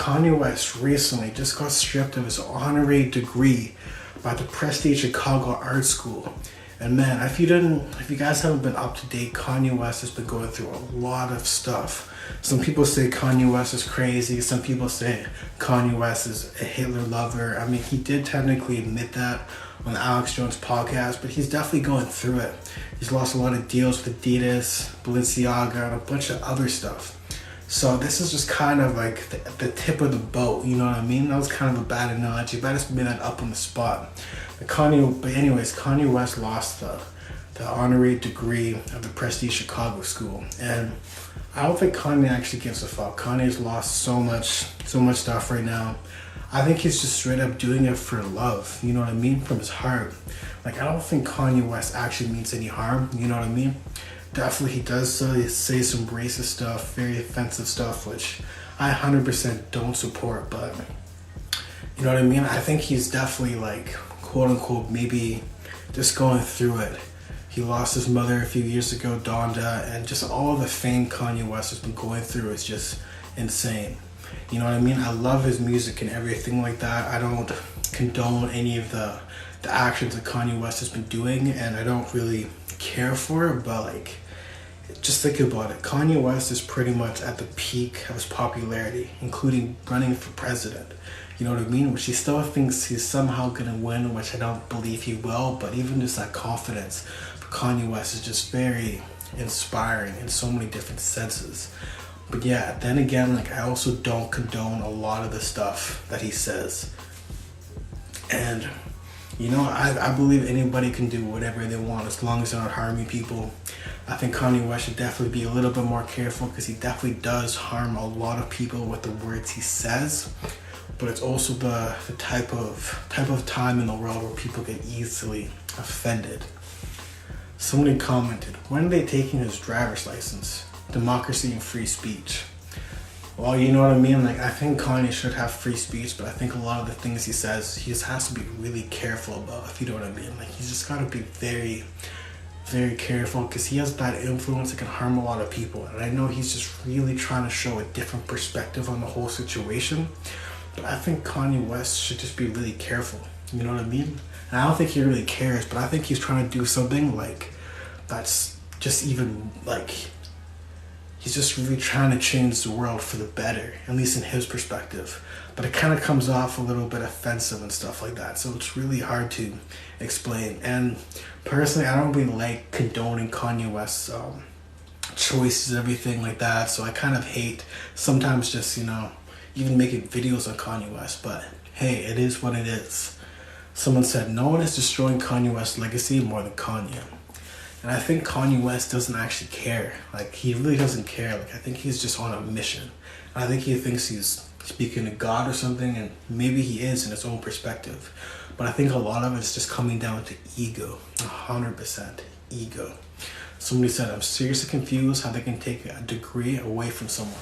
Kanye West recently just got stripped of his honorary degree by the prestige Chicago Art School. And man, if you guys haven't been up to date, Kanye West has been going through a lot of stuff. Some people say Kanye West is crazy. Some people say Kanye West is a Hitler lover. I mean, he did technically admit that on the Alex Jones podcast, but he's definitely going through it. He's lost a lot of deals with Adidas, Balenciaga, and a bunch of other stuff. So this is just kind of like the tip of the boat, you know what I mean? That was kind of a bad analogy, but I just made that up on the spot. Kanye West lost the honorary degree of the prestige Chicago school, and I don't think Kanye actually gives a fuck. Kanye's lost so much stuff right now. I think he's just straight up doing it for love, you know what I mean? From his heart. Like, I don't think Kanye West actually means any harm, you know what I mean? Definitely he does say some racist stuff, very offensive stuff, which I 100% don't support, but you know what I mean? I think he's definitely like, quote unquote, maybe just going through it. He lost his mother a few years ago, Donda, and just all the fame Kanye West has been going through is just insane. You know what I mean? I love his music and everything like that. I don't condone any of the actions that Kanye West has been doing, and I don't really care for it, but like, just think about it. Kanye West is pretty much at the peak of his popularity, including running for president. You know what I mean? Which he still thinks he's somehow gonna win, which I don't believe he will, but even just that confidence for Kanye West is just very inspiring in so many different senses. But yeah, then again, like, I also don't condone a lot of the stuff that he says. And you know, I believe anybody can do whatever they want as long as they're not harming people. I think Kanye West should definitely be a little bit more careful, because he definitely does harm a lot of people with the words he says. But it's also the type of time in the world where people get easily offended. Somebody commented, when are they taking his driver's license? Democracy and free speech. Well, you know what I mean? Like, I think Kanye should have free speech, but I think a lot of the things he says, he just has to be really careful about, if you know what I mean. Like, he's just got to be very, very careful, because he has bad influence that can harm a lot of people. And I know he's just really trying to show a different perspective on the whole situation, but I think Kanye West should just be really careful. You know what I mean? And I don't think he really cares, but I think he's trying to do something like that's just even like, he's just really trying to change the world for the better, at least in his perspective. But it kind of comes off a little bit offensive and stuff like that, so it's really hard to explain. And personally, I don't really like condoning Kanye West's choices, everything like that, so I kind of hate sometimes just, you know, even making videos on Kanye West. But hey, it is what it is. Someone said, no one is destroying Kanye West's legacy more than Kanye. And I think Kanye West doesn't actually care. Like, he really doesn't care. Like, I think he's just on a mission. I think he thinks he's speaking to God or something, and maybe he is in his own perspective. But I think a lot of it's just coming down to ego. 100% ego. Somebody said, I'm seriously confused how they can take a degree away from someone.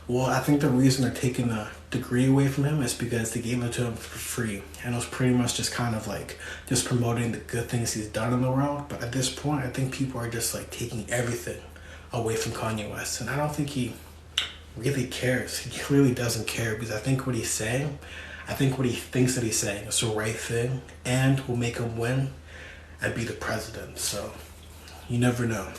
Well, I think the reason they're taking the degree away from him is because they gave it to him for free. And it was pretty much just kind of like just promoting the good things he's done in the world. But at this point, I think people are just like taking everything away from Kanye West. And I don't think he really cares. He clearly doesn't care, because I think what he's saying, I think what he thinks that he's saying is the right thing and will make him win and be the president. So you never know.